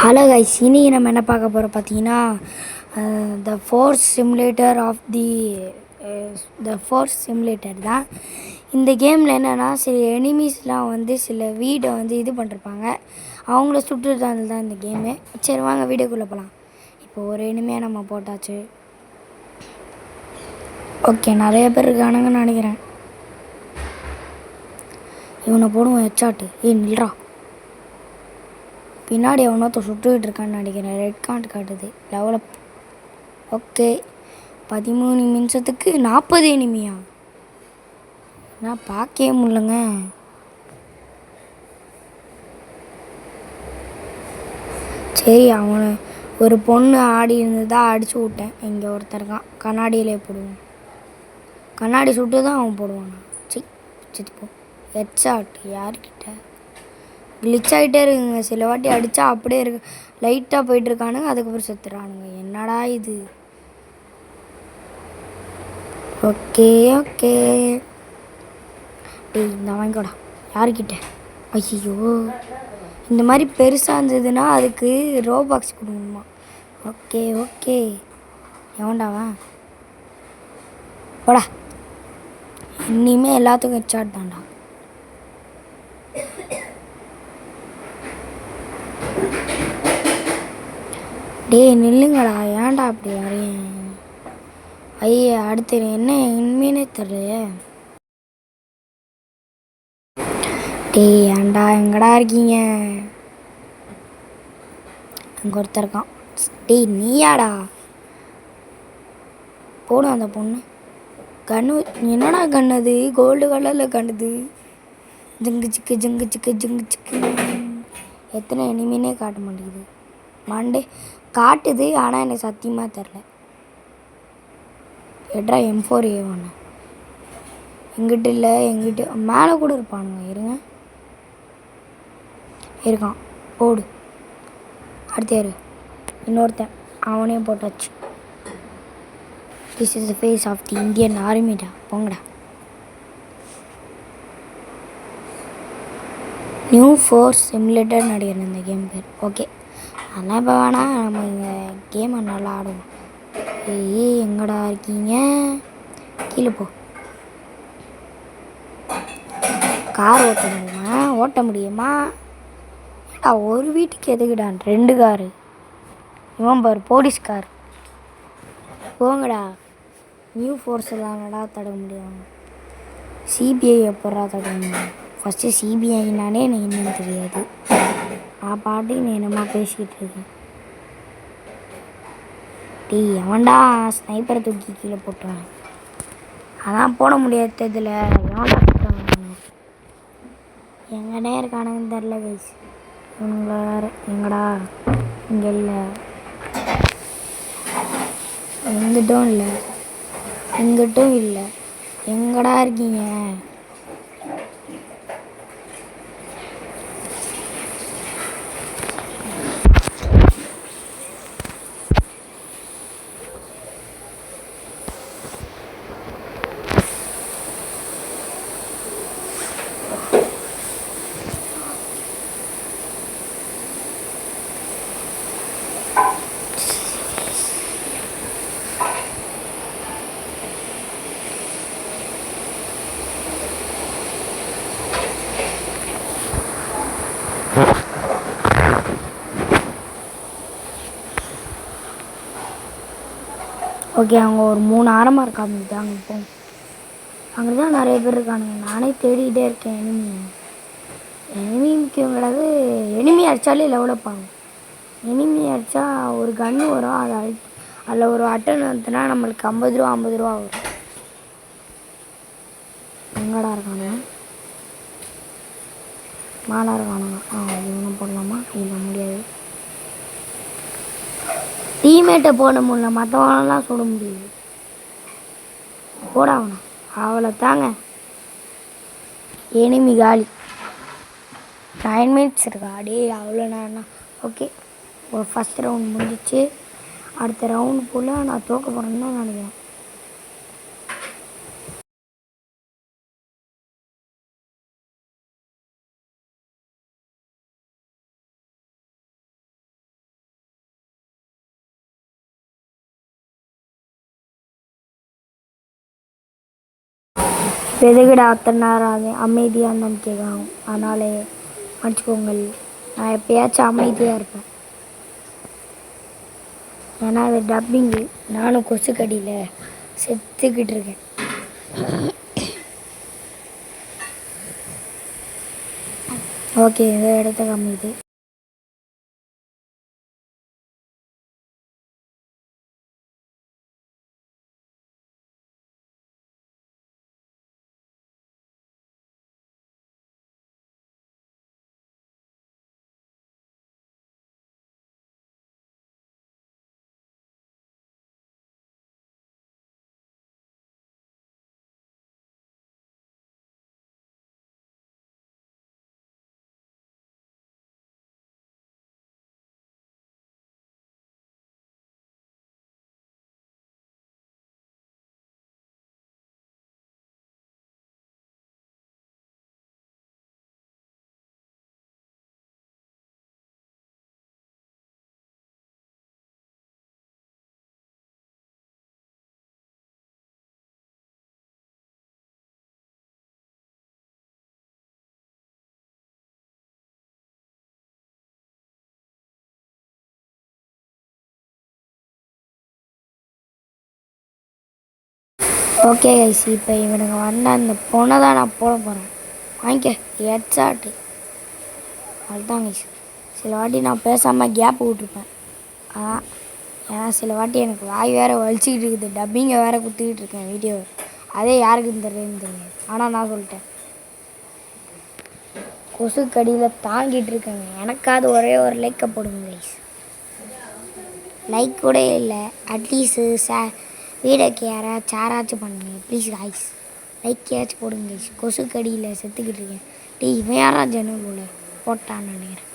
Hello guys, இன்னைக்கு நம்ம என்ன பார்க்க போகிறோம் பார்த்தீங்கன்னா, the force simulator of the force simulator தான். இந்த கேமில் என்னென்னா, சில எனிமீஸ்லாம் வந்து சில வீடை வந்து இது பண்ணிருப்பாங்க. அவங்கள சுட்டுறது தான் இந்த கேமு. சரி வாங்க வீடியோக்குள்ளே போகலாம். இப்போ ஒரு எனிமையாக நம்ம போட்டாச்சு. ஓகே, நிறைய பேர் இருக்கானுங்கன்னு நினைக்கிறேன். இவனை போடுவோம் ஹெட்ஷாட்டு. நில்றா, பின்னாடி எவனோத்த சுட்டுக்கிட்டு இருக்கான்னு நினைக்கிறேன். ரெட் கார்டு காட்டுது. டெவலப். ஓகே, 13 நிமிஷத்துக்கு 40 எனிமியா? நான் பார்க்கவே முடியலங்க. சரி, அவனை ஒரு பொண்ணு ஆடி இருந்ததா அடிச்சு விட்டேன். இங்கே ஒருத்தருக்கான். கண்ணாடியிலே போடுவோம். கண்ணாடி சுட்டு தான் அவன் போடுவானா? சிப்போ ஹெட்ஷாட் யார்கிட்ட கிளிச் ஆகிட்டே இருக்குங்க. சில வாட்டி அடித்தா அப்படியே இருக்கு, லைட்டாக போயிட்டுருக்கானுங்க, அதுக்கப்புறம் செத்துறானுங்க. என்னடா இது? ஓகே ஓகே, டேய் இந்த வாங்கிக்கோடா. யார்கிட்ட? ஐயோ, இந்த மாதிரி பெருசாக இருந்ததுன்னா அதுக்கு ரோபாக்ஸ் கொடுக்கணுமா? ஓகே ஓகே, எவன்டாவா போடா. இனிமேல் எல்லாத்துக்கும் ஹெட்ஷாட் தான்டா. டேய் நில்லுங்கடா, ஏன்டா அப்படி வரேன்? ஐயா, அடுத்து என்ன உண்மையினே தெரியல. டேய் ஏன்டா எங்கடா இருக்கீங்க? அங்கே ஒருத்தர் இருக்கான். டேய் நீயாடா? போடும் அந்த பொண்ணு. கண்ணு என்னடா கண்ணு? அது கோல்டு கலரில் கண்ணுது. ஜிங்கு சிக்கு ஜிங்கு சிக்கு ஜிங்கு சிக்கு. எத்தனை எனிமினே காட்ட மாட்டேங்குது. மண்டே காட்டுது, ஆனால் எனக்கு சத்தியமாக தெரில. எட்ரா M4A1 எங்கிட்ட இல்லை. எங்கிட்ட மேலே கூட இருப்பானுங்க. இருங்க, இருக்கான். போடு. அடுத்த யாரு? இன்னொருத்தன். அவனே போட்டாச்சு. This is the face of the Indian ஆர்மிடா. போங்கடா. நியூ ஃபோர்ஸ் சிமுலேட்டர் நடிகர் இந்த கேம் பேர். ஓகே, அதெல்லாம் இப்போ வேணாம். நம்ம இங்கே கேமை நல்லா ஆடுவோம். ஏய் எங்கடா இருக்கீங்க? கீழே போ. கார் ஓட்ட முடியுமா? ஓட்ட முடியுமா? ஏடா ஒரு வீட்டுக்கு எதுக்குடான் 2 காரு? இவன் பாரு போலீஸ் கார். போங்கடா. நியூ ஃபோர்ஸ் எல்லாம்டா தட முடியும். சிபிஐ எப்படா தட முடியும்? ஃபஸ்ட்டு சிபிஐனாலே எனக்கு என்னன்னு தெரியாது. நான் பாட்டு நீ என்னமா பேசிக்கிட்டு இருக்கேன். டேய் எவன்டா ஸ்னைப்பரை தூக்கி கீழே போட்டுறான்? அதான் போட முடியாது. இதில் எவன்டா போட்டான்? எங்கடே இருக்கானுங்கன்னு தெரில கைஸ். இவனுங்கள வேறு எங்கடா? இங்கே இல்லை, எங்கிட்டும் இல்லை, எங்கிட்டும் இல்லை. எங்கடா இருக்கீங்க? ஓகே, அவங்க ஒரு 3 ஆரமாக இருக்காங்க. அங்கே இப்போ அங்கே தான் நிறைய பேர் இருக்கானுங்க. நானே தேடிக்கிட்டே இருக்கேன் எனிமி முக்கியம் கிடையாது. எனிமி அடித்தாலே லெவலப் ஆகும். எனிமி அடித்தா ஒரு கன்று வரும். அதில் ஒரு அட்டன் வந்துன்னா நம்மளுக்கு 50 ரூபா 50 ரூபா வரும். எங்கடா இருக்கானுங்க? மாலா இருக்கானுங்க. இவனும் போடலாமா? இல்லை முடியாது. டீமேட்டை போட முடியல, மற்றவனெல்லாம் சுட முடியுது. போடாவணும் அவளை தாங்க. எனிமி காலி. 9 மினிட்ஸ் இருக்கா? டே அவ்வளோ நேரம்னா ஓகே. ஒரு ஃபஸ்ட் ரவுண்ட் முடிஞ்சிச்சு. அடுத்த ரவுண்டு போல் நான் தோக்க போகிறேன்னு தான் நினைக்கிறேன். எதுக்கிட அத்தனை நேரம் அது அமைதியாக இருந்தான்னு கேட்கணும். அதனால் மன்னிச்சுக்கோங்கள். நான் எப்பயாச்சும் அமைதியாக இருப்பேன். ஏன்னா அது டப்பிங்கு. நானும் கொசுக்கடியில் செத்துக்கிட்டு இருக்கேன். ஓகே, இந்த இடத்த கம்மிது. ஓகே கைஸ், இப்போ இவனுங்க வந்த அந்த பொண்ணை தான் நான் போட போகிறேன். வாங்கிக்க ஹெட்ஷாட்டு. அதுதான் கைஸ். சில வாட்டி நான் பேசாமல் கேப் விட்ருப்பேன். அதான், ஏன்னா சில வாட்டி எனக்கு வாய் வேறு வலிச்சிக்கிட்டு இருக்குது. டப்பிங்கை வேறு குத்திக்கிட்டு இருக்கேன் வீடியோ. அதே யாருக்குன்னு தெரியுன்னு தெரியாது. ஆனால் நான் சொல்லிட்டேன், கொசு கடியில் தாங்கிட்டு இருக்கேங்க. எனக்காவது ஒரே ஒரு லைக்கை போடுங்க கைஸ். லைக் கூட இல்லை, அட்லீஸ்ட்டு வீடியோக்கு யாராச்சும் பண்ணுங்க ப்ளீஸ் காய்ஸ். லைக் ஏதாச்சும் போடுங்க கைஸ். கொசு கடியில் செத்துக்கிட்டு இருக்கேன். இவன் யாரா ஜன்னல் போட்டான்னு நினைக்கிறேன்.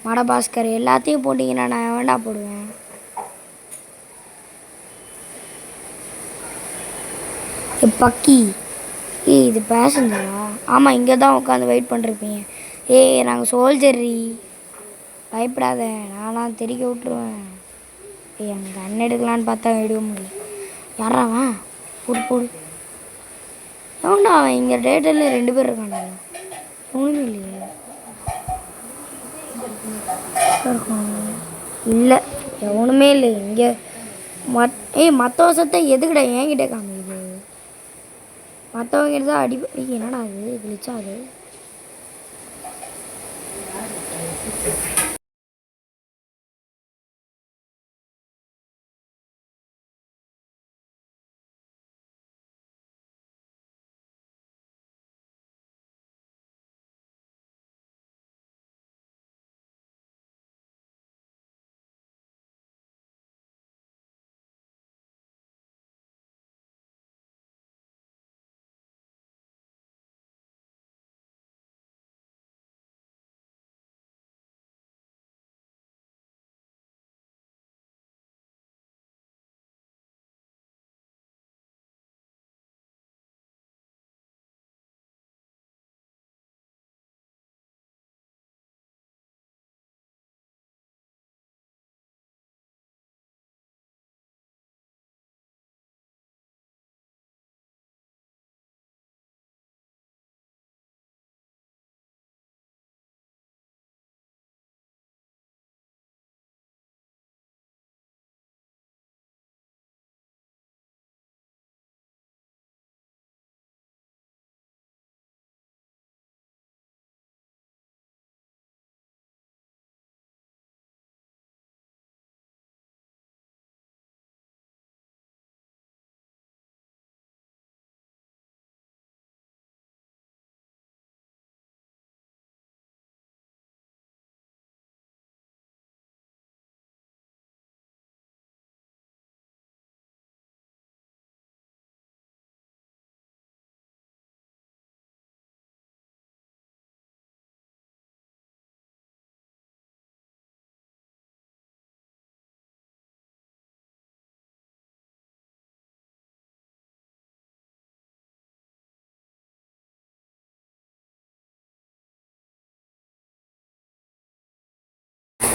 மடபாஸ்கர் எல்லாத்தையும் போட்டிங்கன்னா நான் வேண்டா போடுவேன். பக்கி இது பேசஞ்சரா? ஆமாம், இங்கே தான் உட்காந்து வெயிட் பண்ணிருப்பீங்க. நாங்கள் சோல்ஜரி, பயப்படாத, நான்லாம் தெரிக்க விட்ருவேன். என் கண் எடுக்கலான்னு பார்த்தா எடுக்க முடியல. யாராவன்? போடு போடு. எவன்டா அவன்? இங்கே டேட்டில் 2 பேர் இருக்காண்டா. ஒன்றுமே இல்லையே. இல்லை, எவனுமே இல்லை இங்கே. மற்ற வருஷத்தை எதுக்கிட்ட என்கிட்ட காமிக்குது? மற்றவங்க தான் அடி. என்னடா அது கிழிச்சா? அது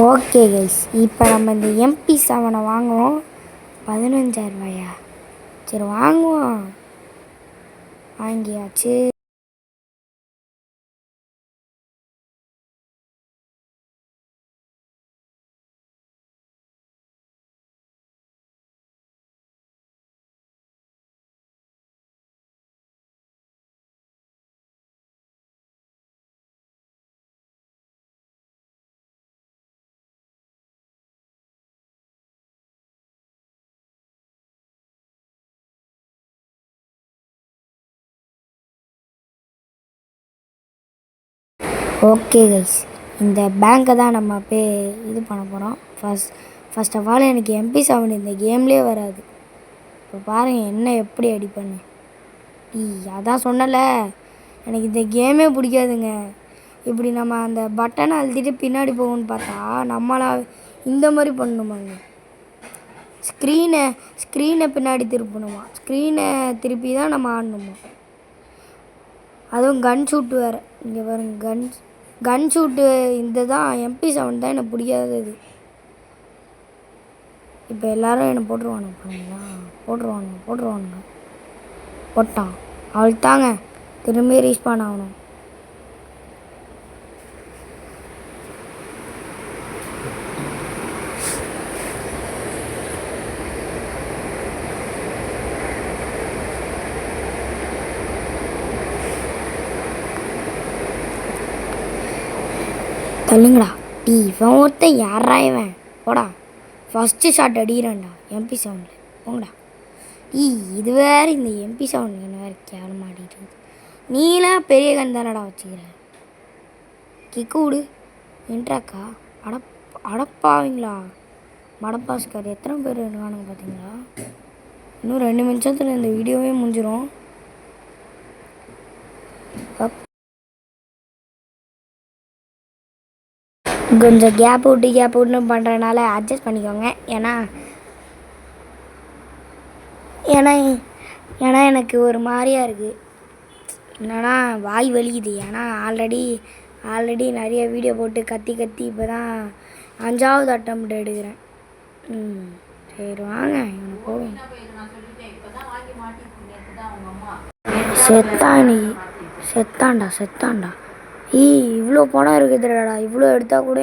ஓகே கைஸ், இப்போ நம்ம இந்த MP7 வாங்குவோம். 15,000 ரூபாயா? சரி வாங்குவோம். வாங்கியாச்சு. ஓகே கைஸ், இந்த பேங்க்கை தான் நம்ம போய் இது பண்ண போகிறோம். ஃபர்ஸ்ட் ஆஃப் ஆல் எனக்கு MP7 இந்த கேம்லேயே வராது. இப்போ பாருங்கள் என்ன எப்படி அடிப்பண்ணு. அதான் சொன்னல, எனக்கு இந்த கேமே பிடிக்காதுங்க. இப்படி நம்ம அந்த பட்டனை அழுத்திட்டு பின்னாடி போகணும்னு பார்த்தா நம்மளா இந்த மாதிரி பண்ணணுமாங்க. ஸ்க்ரீனை பின்னாடி திருப்பணுமா, ஸ்க்ரீனை திருப்பி தான் நம்ம ஆடணுமா. அதுவும் கன் ஷூட்டு வேறு. இங்கே பாருங்க, கன் ஷூட்டு இந்த தான் MP7 தான் எனக்கு பிடிக்காதது. இப்போ எல்லோரும் என்னை போட்டுருவானுங்களா, போட்டுருவானுங்க. போட்டான் அவளுக்கு தாங்க, திரும்பி ரீஸ்பான் ஆகணும். தள்ளுங்கடா. இவன் ஒருத்தன் யாரா இவன், போடா. ஃபஸ்ட்டு ஷாட் அடிக்கிறான்டா MP7 போங்கடா. இது வேறு இந்த MP7 என்ன வேறு கேவலமாக ஆடிட்டு. நீலாம் பெரிய கண் தானடா வச்சுக்கிற. கிக்கு விடு. இன்ட்ராக்கா அடப்பாவீங்களா மடப்பாஸ்கார். எத்தனை பேர் இருக்கானுங்க பார்த்தீங்களா. இன்னும் 2 நிமிஷத்தில் இந்த வீடியோவே முடிஞ்சிடும். கொஞ்சம் கேப் விட்டுன்னு பண்ணுறதுனால அட்ஜஸ்ட் பண்ணிக்கோங்க. ஏன்னா எனக்கு ஒரு மாதிரியாக இருக்குது. என்னன்னா வாய் வலிக்குது. ஏன்னா ஆல்ரெடி நிறைய வீடியோ போட்டு கத்தி இப்போ தான் 5வது அட்டம்ப்ட் எடுக்கிறேன். சரி வாங்க இவனை போகும். செத்தான்டா. இவ்வளோ பணம் இருக்குதுடா. இவ்வளோ எடுத்தால் கூட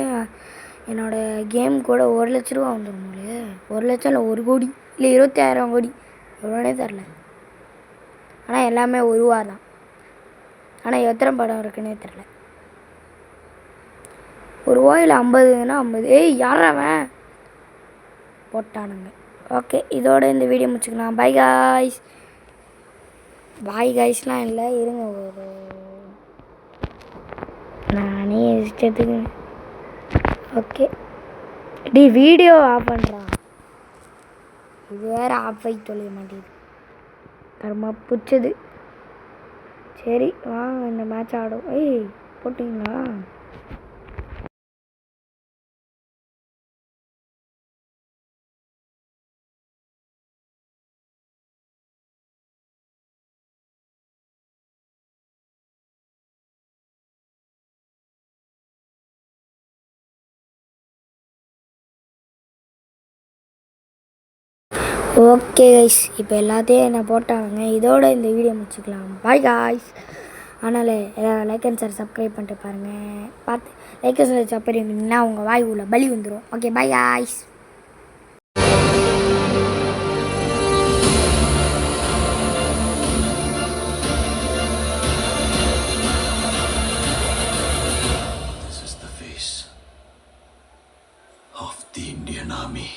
என்னோடய கேம் கூட 1 லட்ச ரூபா வந்துடும். 1 லட்சம் இல்லை, 1 கோடி இல்லை 20,000 கோடி எவ்வளோனே தெரில. ஆனால் எல்லாமே 1 ரூபா தான். ஆனால் எத்தனை படம் இருக்குன்னே தெரில. 1 ரூபாயில் 50னா 50. யாராவன் போட்டானுங்க. ஓகே, இதோட இந்த வீடியோ முடிச்சுக்கலாம். பாய் காய்ஸ்லாம் இல்லை, இருங்க ஒரு நானே இஷ்டத்துக்கு. ஓகே வீடியோ ஆஃப் பண்ணுறான். இது வேறு ஆஃப் ஆகி தொழிய மாட்டேங்குது. கர்மா பிடிச்சது. சரி வாங்க இந்த மேட்ச் ஆடும். போட்டிங்களா. ஓகே கைஸ், இப்போ எல்லாத்தையும் என்ன போட்டாங்க. இதோட இந்த வீடியோ முடிச்சுக்கலாம். Bye guys. அதனால் எல்லோரும் லைக் அண்ட் ஷேர் சப்ஸ்கிரைப் பண்ணிட்டு பாருங்கள். பார்த்து லைக் அண்ட் ஷேர் சப்ஸ்கிரைப் பண்ணிங்கன்னா உங்கள் வாய் உள்ள பலி வந்துடும். Okay bye guys. This is the face of the Indian Army.